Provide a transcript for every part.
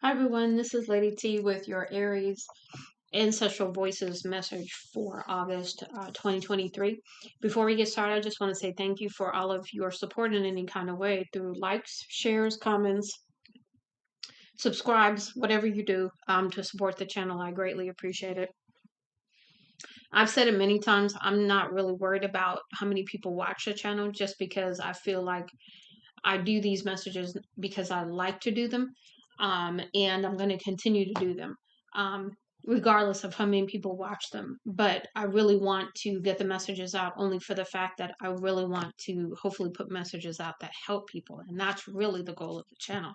Hi everyone, this is Lady T with your Aries Ancestral Voices message for August 2023. Before we get started, I just want to say thank you for all of your support in any kind of way through likes, shares, comments, subscribes, whatever you do to support the channel. I greatly appreciate it. I've said it many times, I'm not really worried about how many people watch the channel just because I feel like I do these messages because I like to do them, and I'm going to continue to do them, um, regardless of how many people watch them. But I really want to get the messages out only for the fact that I really want to hopefully put messages out that help people, and that's really the goal of the channel.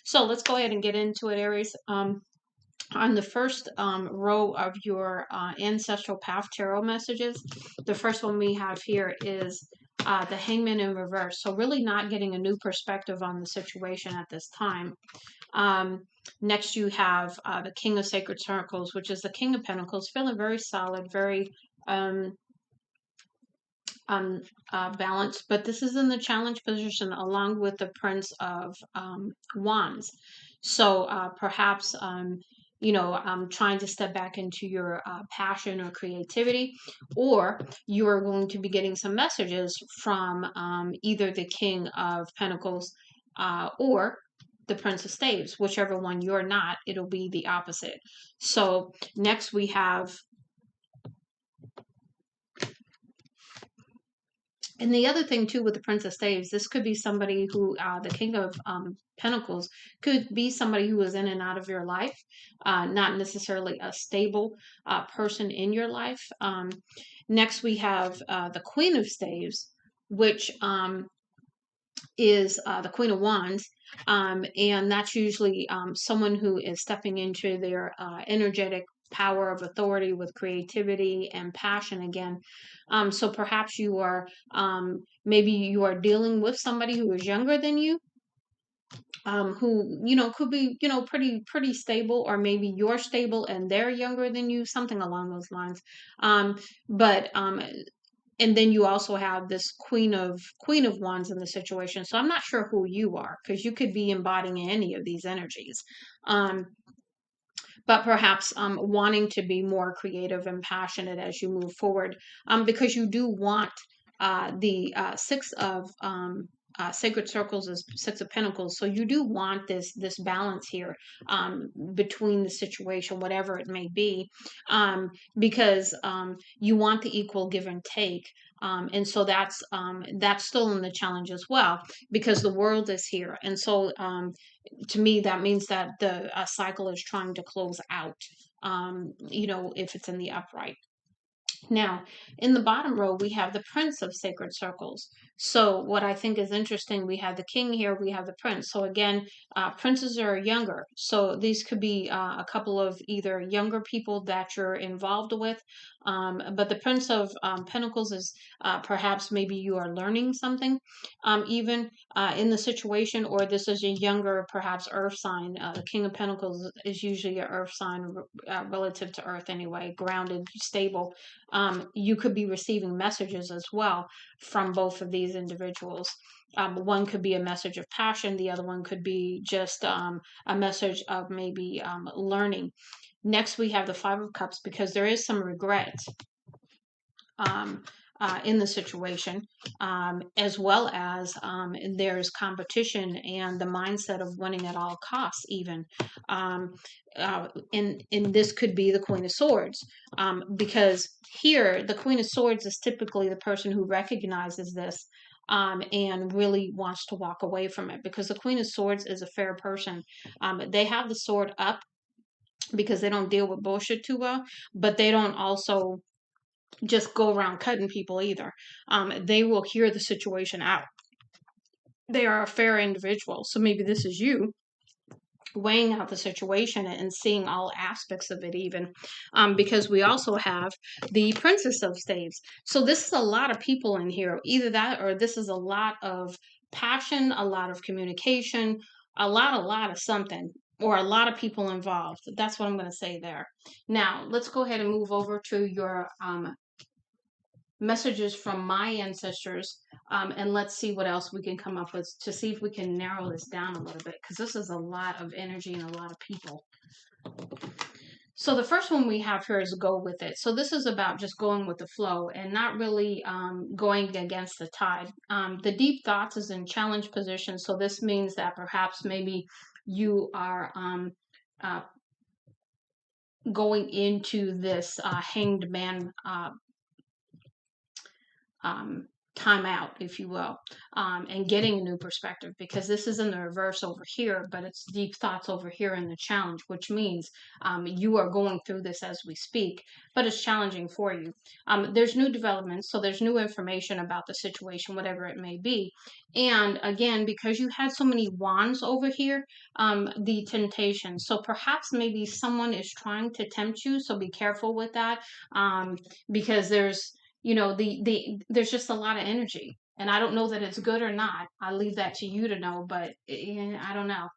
So let's go ahead and get into it, Aries. On the first row of your ancestral path tarot messages, the first one we have here is the hangman in reverse. So really not getting a new perspective on the situation at this time. Um, Next you have the king of sacred circles, which is the king of pentacles, feeling very solid, very um, balanced, but this is in the challenge position along with the prince of wands. So perhaps trying to step back into your passion or creativity, or you are going to be getting some messages from either the king of pentacles or the prince of staves. Whichever one you're not, it'll be the opposite. So next we have, and the other thing too with the Prince of Staves, this could be somebody who, the King of Pentacles, could be somebody who is in and out of your life, not necessarily a stable person in your life. Next, we have the Queen of Staves, which is the Queen of Wands. And that's usually someone who is stepping into their energetic power of authority with creativity and passion again. So perhaps you are, maybe you are dealing with somebody who is younger than you. Who could be pretty stable, or maybe you're stable and they're younger than you, something along those lines. But and then you also have this queen of wands in the situation, so I'm not sure who you are, because you could be embodying any of these energies. um but perhaps wanting to be more creative and passionate as you move forward, because you do want the six of sacred circles is six of pentacles, so you do want this balance here, between the situation, whatever it may be, because you want the equal give and take. And so that's still in the challenge as well, because the world is here, and so to me that means that the cycle is trying to close out, if it's in the upright. Now, in the bottom row, we have the Prince of Sacred Circles. So, what I think is interesting, we have the King here, we have the Prince. So, again, princes are younger. So, these could be a couple of either younger people that you're involved with. But the Prince of Pentacles is perhaps maybe you are learning something, even in the situation, or this is a younger, perhaps, earth sign. The King of Pentacles is usually an earth sign, relative to earth anyway, grounded, stable. You could be receiving messages as well from both of these individuals. One could be a message of passion, the other one could be just a message of maybe learning. Next, we have the Five of Cups, because there is some regret um, in the situation, as well as there's competition and the mindset of winning at all costs, even. Um, and this could be the Queen of Swords, because here the Queen of Swords is typically the person who recognizes this. And really wants to walk away from it, because the Queen of Swords is a fair person. They have the sword up because they don't deal with bullshit too well, but they don't also just go around cutting people either. They will hear the situation out. They are a fair individual. So maybe this is you weighing out the situation and seeing all aspects of it, even, because we also have the Princess of Staves. So this is a lot of people in here. Either that, or this is a lot of passion, a lot of communication, a lot of something, or a lot of people involved. That's what I'm going to say there. Now let's go ahead and move over to your messages from my ancestors, and let's see what else we can come up with to see if we can narrow this down a little bit, because this is a lot of energy and a lot of people. So the first one we have here is go with it. So this is about just going with the flow and not really going against the tide. The deep thoughts is in challenge position. So this means that perhaps maybe you are uh, going into this hanged man um, time out, if you will, and getting a new perspective, because this is in the reverse over here, but it's deep thoughts over here in the challenge, which means you are going through this as we speak, but it's challenging for you. There's new developments, so there's new information about the situation, whatever it may be. And again, because you had so many wands over here, the temptation. So perhaps maybe someone is trying to tempt you, so be careful with that, because there's there's just a lot of energy, and I don't know that it's good or not. I leave that to you to know, but I don't know.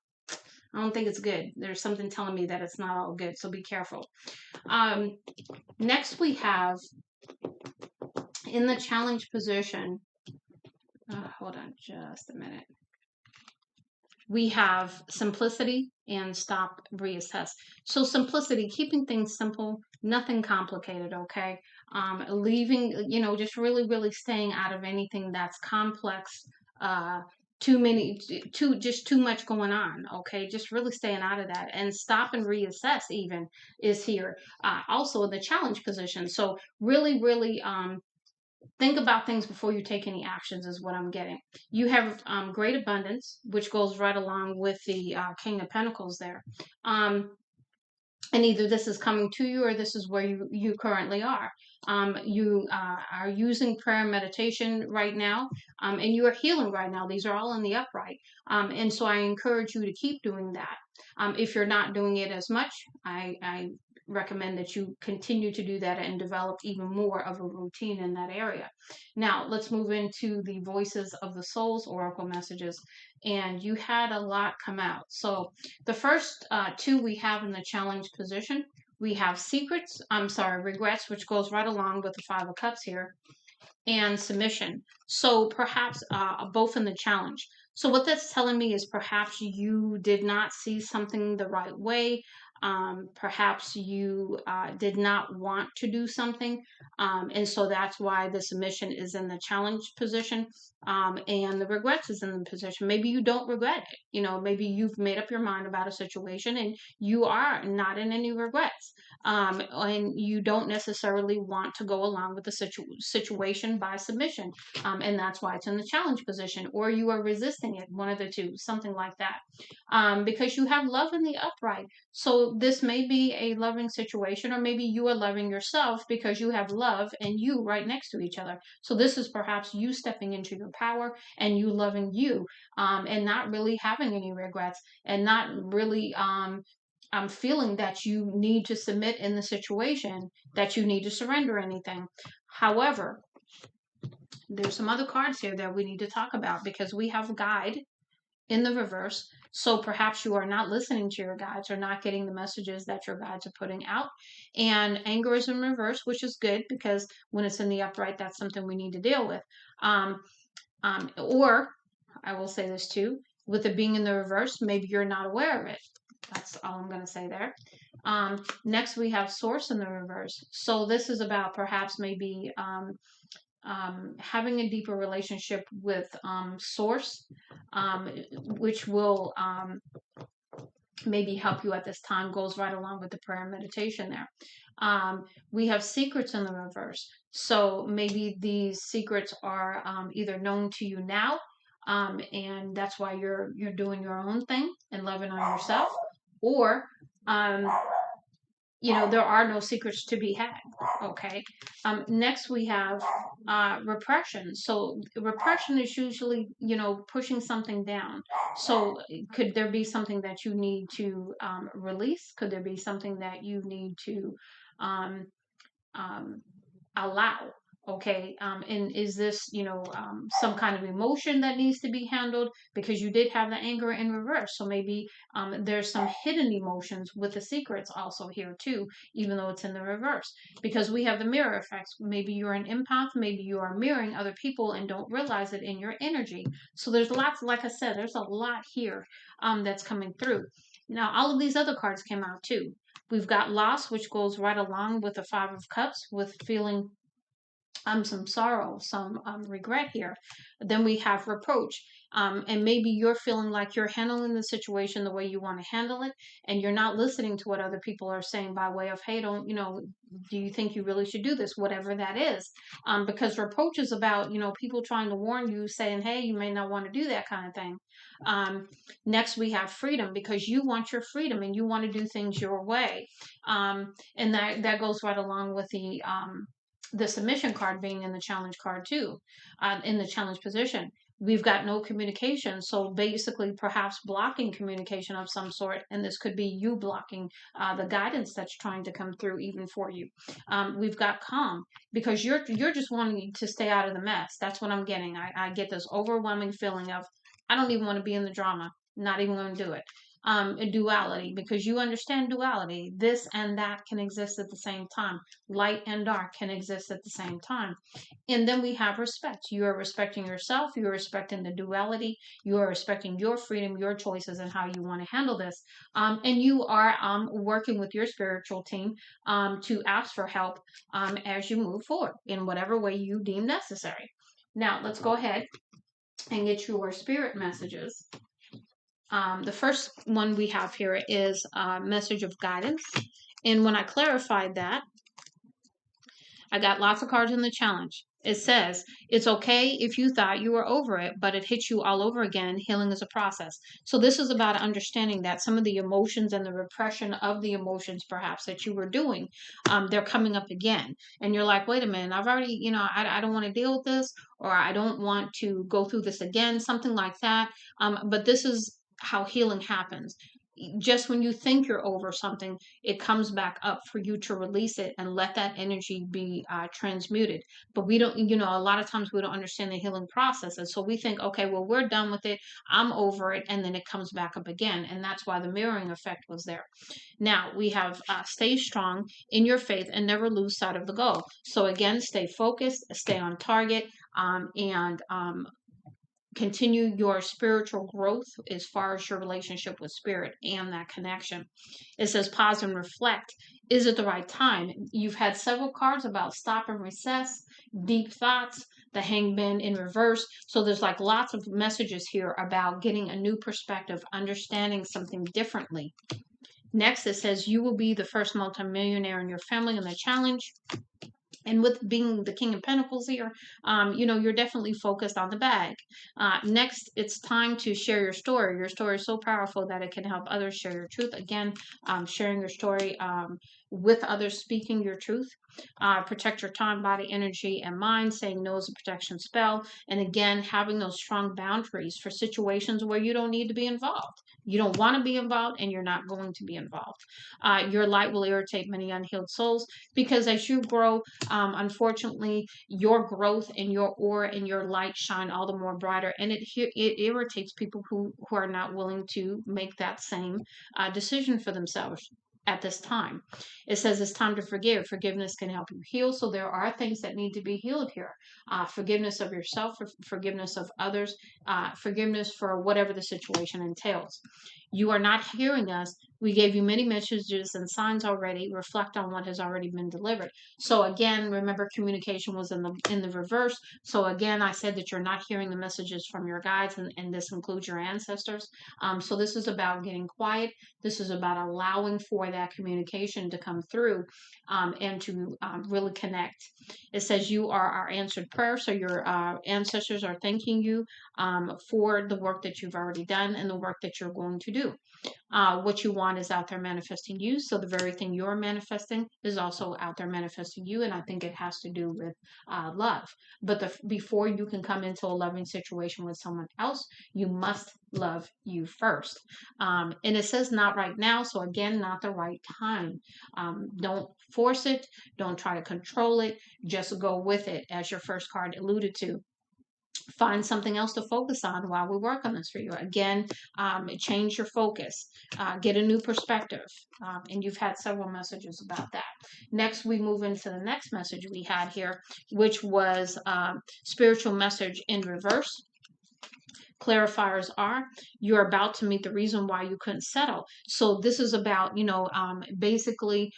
I don't think it's good. There's something telling me that it's not all good, so be careful. um Next we have in the challenge position, hold on just a minute, we have simplicity and stop, reassess. So simplicity, keeping things simple, nothing complicated, okay? Leaving, just really, really staying out of anything that's complex, uh, too much going on, okay? Just really staying out of that, and stop and reassess even is here. Also the challenge position. So really, really, think about things before you take any actions is what I'm getting. You have great abundance, which goes right along with the King of Pentacles there. And either this is coming to you or this is where you currently are. You are using prayer and meditation right now, and you are healing right now. These are all in the upright. And so I encourage you to keep doing that. If you're not doing it as much, I recommend that you continue to do that and develop even more of a routine in that area. Now, let's move into the Voices of the Souls Oracle messages. And you had a lot come out. So the first two we have in the challenge position. We have regrets, which goes right along with the Five of Cups here, and submission. So perhaps both in the challenge. So what that's telling me is perhaps you did not see something the right way. Perhaps you did not want to do something. And so that's why the submission is in the challenge position, and the regrets is in the position. Maybe you don't regret it. Maybe you've made up your mind about a situation and you are not in any regrets. And you don't necessarily want to go along with the situation by submission, and that's why it's in the challenge position, or you are resisting it, one of the two, something like that, because you have love in the upright. So this may be a loving situation, or maybe you are loving yourself because you have love and you right next to each other. So this is perhaps you stepping into your power and you loving you, and not really having any regrets, and not really feeling that you need to submit in the situation, that you need to surrender anything. However, there's some other cards here that we need to talk about, because we have guide in the reverse. So perhaps you are not listening to your guides or not getting the messages that your guides are putting out. And anger is in reverse, which is good, because when it's in the upright, that's something we need to deal with. Or I will say this too, with it being in the reverse, maybe you're not aware of it. That's all I'm going to say there. Next, we have source in the reverse. So this is about perhaps maybe having a deeper relationship with source, which will maybe help you at this time. Goes right along with the prayer and meditation there. We have secrets in the reverse. So maybe these secrets are either known to you now, and that's why you're doing your own thing and loving on yourself, or there are no secrets to be had. Okay. Next, we have repression. So repression is usually, pushing something down. So could there be something that you need to release? Could there be something that you need to um, allow? Okay, and is this, some kind of emotion that needs to be handled? Because you did have the anger in reverse, so maybe there's some hidden emotions with the secrets also here too, even though it's in the reverse. Because we have the mirror effects. Maybe you're an empath, maybe you are mirroring other people and don't realize it in your energy. So there's lots, like I said, there's a lot here that's coming through. Now, all of these other cards came out too. We've got loss, which goes right along with the Five of Cups, with feeling some sorrow, some regret here. Then we have reproach. And maybe you're feeling like you're handling the situation the way you want to handle it, and you're not listening to what other people are saying by way of, hey, don't, do you think you really should do this? Whatever that is. Because reproach is about, people trying to warn you, saying, hey, you may not want to do that kind of thing. Next, we have freedom, because you want your freedom and you want to do things your way. And that goes right along with the submission card being in the challenge card too, in the challenge position. We've got no communication. So basically, perhaps blocking communication of some sort. And this could be you blocking the guidance that's trying to come through even for you. We've got calm, because you're just wanting to stay out of the mess. That's what I'm getting. I get this overwhelming feeling of, I don't even want to be in the drama. Not even going to do it. A duality, because you understand duality. This and that can exist at the same time. Light and dark can exist at the same time. And then we have respect. You are respecting yourself. You are respecting the duality. You are respecting your freedom, your choices, and how you want to handle this. And you are working with your spiritual team to ask for help as you move forward in whatever way you deem necessary. Now, let's go ahead and get your spirit messages. The first one we have here is a message of guidance. And when I clarified that, I got lots of cards in the challenge. It says, it's okay if you thought you were over it, but it hits you all over again. Healing is a process. So this is about understanding that some of the emotions and the repression of the emotions, perhaps, that you were doing, they're coming up again. And you're like, wait a minute, I've already, I don't want to deal with this, or I don't want to go through this again, something like that. But this is how healing happens. Just when you think you're over something, it comes back up for you to release it and let that energy be transmuted. But we don't, a lot of times we don't understand the healing process. And so we think, okay, well, we're done with it. I'm over it. And then it comes back up again. And that's why the mirroring effect was there. Now we have stay strong in your faith and never lose sight of the goal. So again, stay focused, stay on target, and continue your spiritual growth as far as your relationship with spirit and that connection. It says pause and reflect. Is it the right time? You've had several cards about stop and recess, deep thoughts, the hangman in reverse. So there's like lots of messages here about getting a new perspective, understanding something differently. Next, it says you will be the first multimillionaire in your family in the challenge. And with being the King of Pentacles here, you're definitely focused on the bag. Next, it's time to share your story. Your story is so powerful that it can help others share your truth. Again, sharing your story with others, speaking your truth. Protect your time, body, energy, and mind. Saying no is a protection spell. And again, having those strong boundaries for situations where you don't need to be involved. You don't want to be involved, and you're not going to be involved. Your light will irritate many unhealed souls, because as you grow, unfortunately, your growth and your aura and your light shine all the more brighter, and it irritates people who are not willing to make that same decision for themselves at this time. It says it's time to forgive. Forgiveness can help you heal. So there are things that need to be healed here. Forgiveness of yourself, forgiveness of others, forgiveness for whatever the situation entails. You are not hearing us. We gave you many messages and signs already. Reflect on what has already been delivered. So again, remember, communication was in the reverse. So again, I said that you're not hearing the messages from your guides, and this includes your ancestors. So this is about getting quiet. This is about allowing for that communication to come through, and to really connect. It says you are our answered prayer. So your ancestors are thanking you for the work that you've already done and the work that you're going to do. what you want is out there manifesting you. So the very thing you're manifesting is also out there manifesting you. And I think it has to do with love. But before you can come into a loving situation with someone else, you must love you first. And it says not right now. So again, not the right time. Don't force it. Don't try to control it. Just go with it, as your first card alluded to. Find something else to focus on while we work on this for you. Again, change your focus, get a new perspective. And you've had several messages about that. Next, we move into the next message we had here, which was spiritual message in reverse. Clarifiers are, you're about to meet the reason why you couldn't settle. So this is about, basically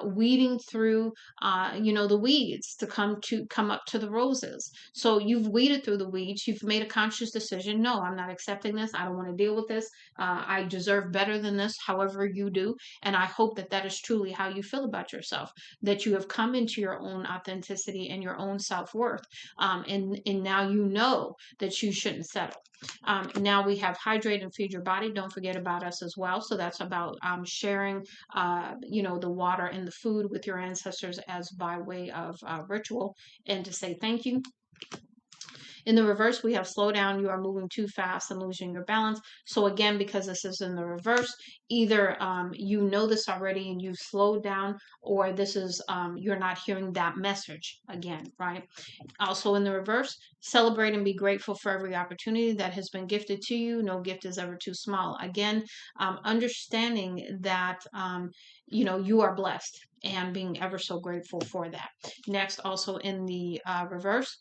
weeding through, the weeds to come up to the roses. So you've weeded through the weeds. You've made a conscious decision. No, I'm not accepting this. I don't want to deal with this. I deserve better than this, however you do. And I hope that that is truly how you feel about yourself, that you have come into your own authenticity and your own self-worth. And now you know that you shouldn't settle. Now we have hydrate and feed your body. Don't forget about us as well. So that's about sharing, the water and the food with your ancestors as by way of ritual, and to say thank you. In the reverse, we have slow down. You are moving too fast and losing your balance. So again, because this is in the reverse, either you know this already and you've slowed down, or this is you're not hearing that message again, right? Also in the reverse, celebrate and be grateful for every opportunity that has been gifted to you. No gift is ever too small. Again, understanding that you are blessed and being ever so grateful for that. Next, also in the reverse,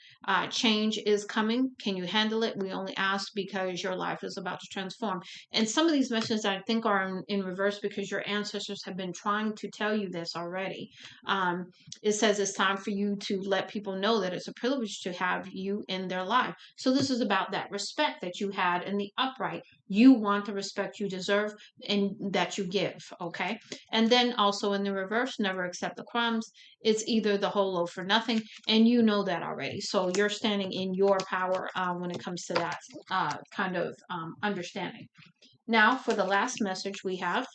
change is coming. Can you handle it? We only ask because your life is about to transform. And some of these messages I think are in reverse because your ancestors have been trying to tell you this already. It says it's time for you to let people know that it's a privilege to have you in their life. So this is about that respect that you had in the upright. You want the respect you deserve and that you give, okay? And then also in the reverse, never accept the crumbs. It's either the whole loaf or nothing, and you know that already. So you're standing in your power when it comes to that kind of understanding. Now, for the last message we have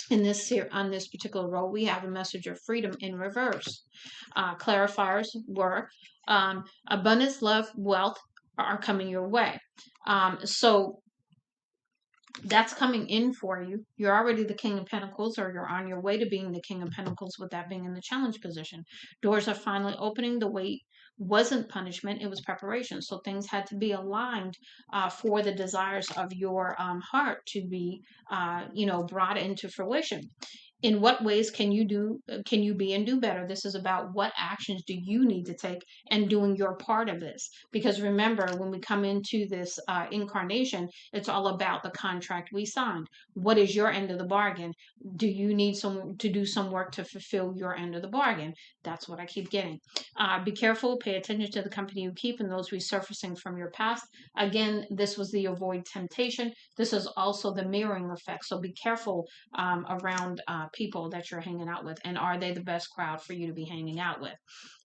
in this on this particular row, we have a message of freedom in reverse. Clarifiers were abundance, love, wealth are coming your way. So that's coming in for you. You're already the King of Pentacles, or you're on your way to being the King of Pentacles with that being in the challenge position. Doors are finally opening. The wait wasn't punishment, it was preparation. So things had to be aligned for the desires of your heart to be, brought into fruition. In what ways can you be and do better? This is about what actions do you need to take and doing your part of this. Because remember, when we come into this incarnation, it's all about the contract we signed. What is your end of the bargain? Do you need someone to do some work to fulfill your end of the bargain? That's what I keep getting. Be careful, pay attention to the company you keep and those resurfacing from your past. Again, this was the avoid temptation. This is also the mirroring effect. So be careful around people that you're hanging out with, and are they the best crowd for you to be hanging out with?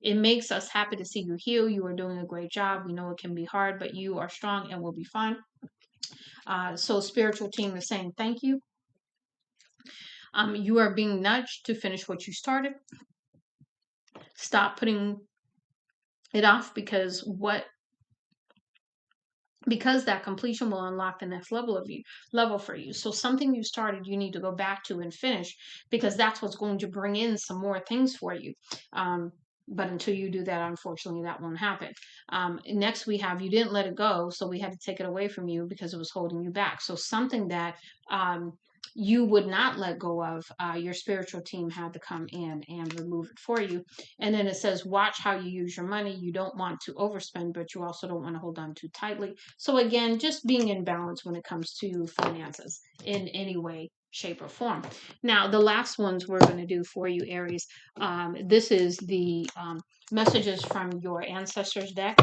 It makes us happy to see you heal. You are doing a great job. We know it can be hard, but you are strong and will be fine. So spiritual team is saying thank you. You are being nudged to finish what you started. Stop putting it off, because that completion will unlock the next level for you. So something you started, you need to go back to and finish, because that's what's going to bring in some more things for you. But until you do that, unfortunately, that won't happen. Next, we have you didn't let it go, so we had to take it away from you because it was holding you back. So something that you would not let go of, your spiritual team had to come in and remove it for you. And then it says, watch how you use your money. You don't want to overspend, but you also don't want to hold on too tightly. So again, just being in balance when it comes to finances in any way, shape, or form. Now, the last ones we're going to do for you, Aries. This is the messages from your ancestors deck.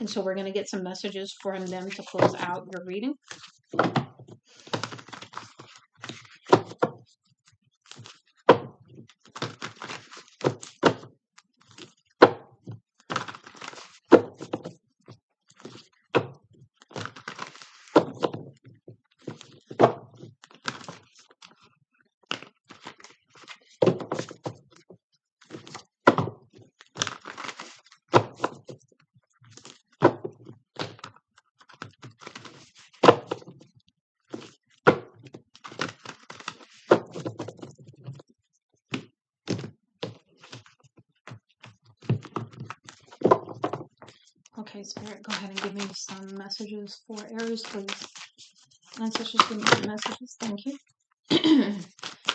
And so we're going to get some messages from them to close out your reading. Okay, Spirit, go ahead and give me some messages for Aries, please. Ancestors, give me some messages. Thank you.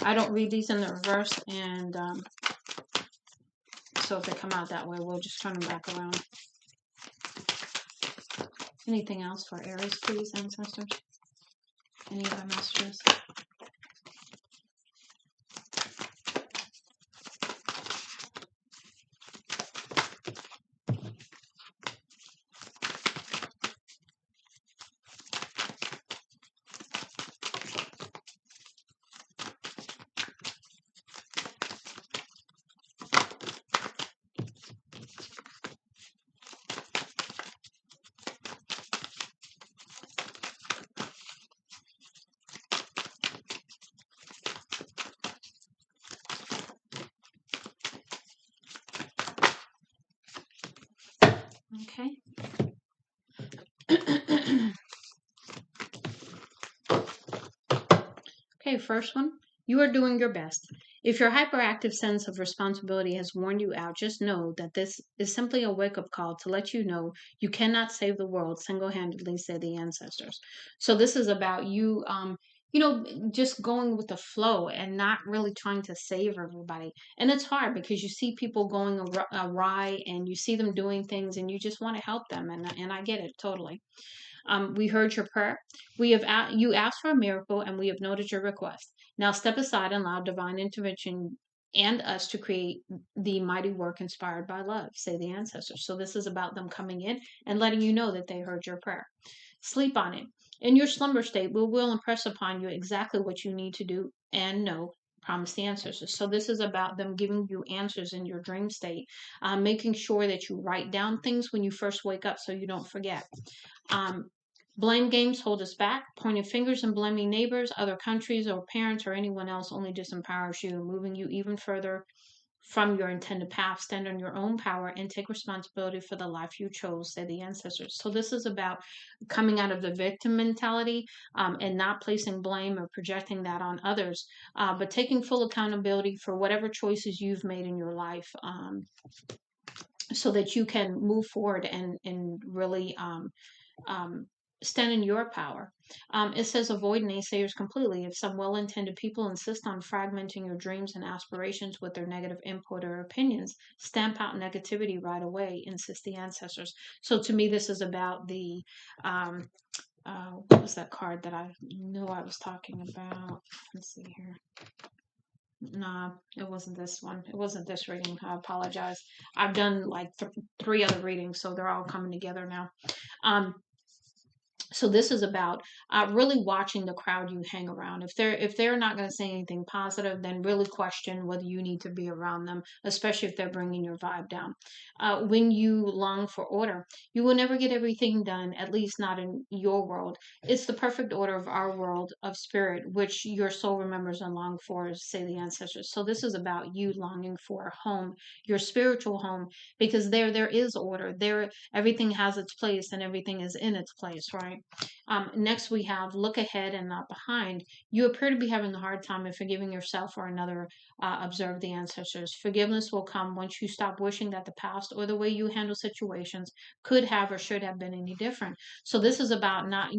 I don't read these in the reverse, and so if they come out that way, we'll just turn them back around. Anything else for Aries, please, Ancestors? Any other messages? Okay. Okay, first one. You are doing your best. If your hyperactive sense of responsibility has worn you out, just know that this is simply a wake up call to let you know you cannot save the world single handedly, say the ancestors. So, this is about you, just going with the flow and not really trying to save everybody. And it's hard because you see people going awry and you see them doing things and you just want to help them. And I get it totally. We heard your prayer. You asked for a miracle, and we have noted your request. Now step aside and allow divine intervention and us to create the mighty work inspired by love, say the ancestors. So this is about them coming in and letting you know that they heard your prayer. Sleep on it. In your slumber state, we will impress upon you exactly what you need to do and know. Promise the ancestors. So this is about them giving you answers in your dream state, making sure that you write down things when you first wake up so you don't forget. Um, Blame games hold us back. Pointing fingers and blaming neighbors, other countries, or parents, or anyone else only disempowers you, moving you even further from your intended path. Stand on your own power and take responsibility for the life you chose, say the ancestors. So this is about coming out of the victim mentality, and not placing blame or projecting that on others, but taking full accountability for whatever choices you've made in your life, so that you can move forward and really um, stand in your power. It says avoid naysayers completely. If some well intended people insist on fragmenting your dreams and aspirations with their negative input or opinions, stamp out negativity right away, insist the ancestors. So to me, this is about the. What was that card that I knew I was talking about? Let's see here. No, it wasn't this one. It wasn't this reading. I apologize. I've done like three other readings, so they're all coming together now. Um, so this is about really watching the crowd you hang around. If they're not going to say anything positive, then really question whether you need to be around them, especially if they're bringing your vibe down. When you long for order, you will never get everything done, at least not in your world. It's the perfect order of our world of spirit, which your soul remembers and longs for, say the ancestors. So this is about you longing for a home, your spiritual home, because there is order. There everything has its place and everything is in its place, right? Next, we have look ahead and not behind. You appear to be having a hard time in forgiving yourself or another. Observe the ancestors. Forgiveness will come once you stop wishing that the past or the way you handle situations could have or should have been any different. So this is about not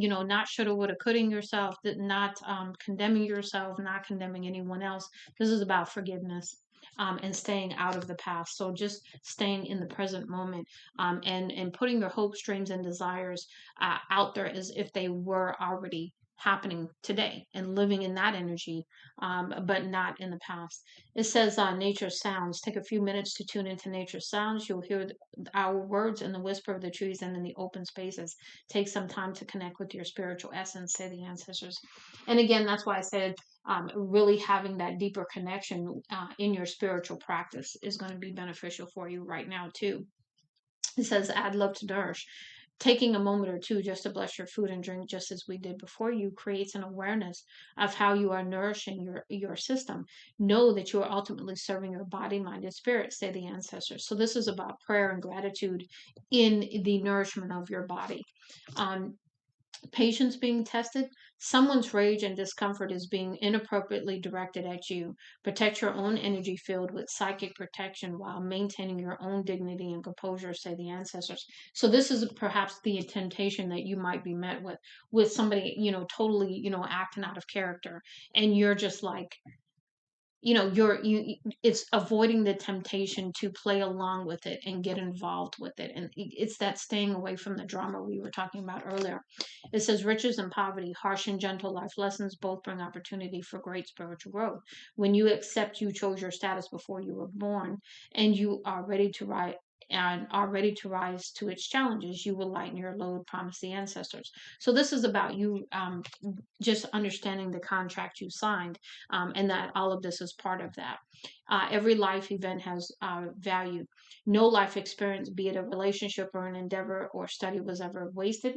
shoulda, woulda, coulda yourself, not condemning yourself, not condemning anyone else. This is about forgiveness. And staying out of the past. So just staying in the present moment, and putting your hopes, dreams, and desires out there as if they were already happening today and living in that energy, but not in the past. It says nature sounds. Take a few minutes to tune into nature sounds. You'll hear our words in the whisper of the trees and in the open spaces. Take some time to connect with your spiritual essence, say the ancestors. And again, that's why I said really having that deeper connection in your spiritual practice is going to be beneficial for you right now too. It says add love to nourish. Taking a moment or two just to bless your food and drink, just as we did before you, creates an awareness of how you are nourishing your system. Know that you are ultimately serving your body, mind, and spirit, say the ancestors. So this is about prayer and gratitude in the nourishment of your body. Um, Patience being tested. Someone's rage and discomfort is being inappropriately directed at you. Protect your own energy field with psychic protection while maintaining your own dignity and composure, say the ancestors. So this is perhaps the temptation that you might be met with somebody, totally, acting out of character. And you're just like, it's avoiding the temptation to play along with it and get involved with it, and it's that staying away from the drama we were talking about earlier. It says riches and poverty, harsh and gentle life lessons both bring opportunity for great spiritual growth. When you accept you chose your status before you were born, and you are ready to rise to its challenges, you will lighten your load, promise the ancestors. So this is about you, just understanding the contract you signed, and that all of this is part of that. Every life event has value. No life experience, be it a relationship or an endeavor or study, was ever wasted.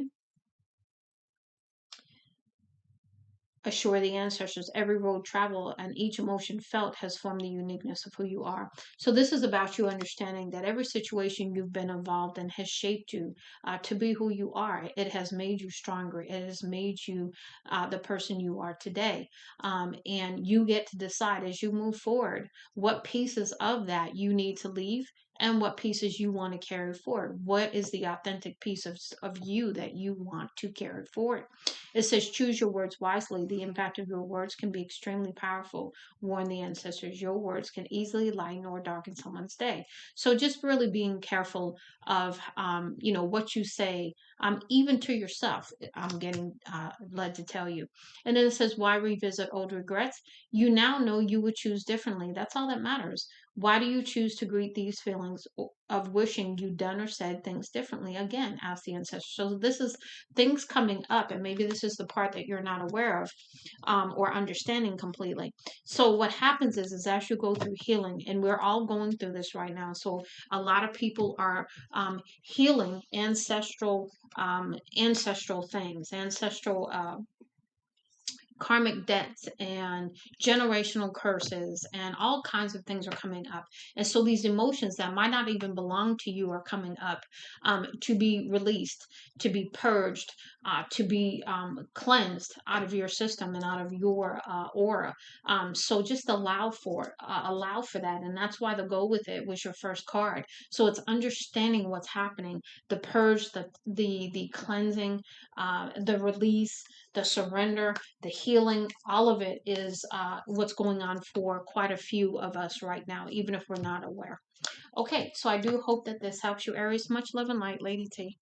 Assure the ancestors every road traveled and each emotion felt has formed the uniqueness of who you are. So this is about you understanding that every situation you've been involved in has shaped you to be who you are. It has made you stronger. It has made you the person you are today. And you get to decide as you move forward what pieces of that you need to leave and what pieces you want to carry forward. What is the authentic piece of you that you want to carry forward? It says, choose your words wisely. The impact of your words can be extremely powerful. Warn the ancestors. Your words can easily lighten or darken someone's day. So just really being careful of, what you say, even to yourself. I'm getting led to tell you. And then it says, why revisit old regrets? You now know you would choose differently. That's all that matters. Why do you choose to greet these feelings of wishing you'd done or said things differently? Again, ask the ancestors. So this is things coming up, and maybe this is the part that you're not aware of, or understanding completely. So what happens is as you go through healing, and we're all going through this right now. So a lot of people are healing ancestral things, ancestral karmic debts and generational curses, and all kinds of things are coming up. And so these emotions that might not even belong to you are coming up, to be released, to be purged, to be cleansed out of your system and out of your aura. So just allow for that. And that's why the go with it was your first card. So it's understanding what's happening, the purge, the cleansing, the release, the surrender, the healing, all of it is what's going on for quite a few of us right now, even if we're not aware. Okay, so I do hope that this helps you, Aries. Much love and light, Lady T.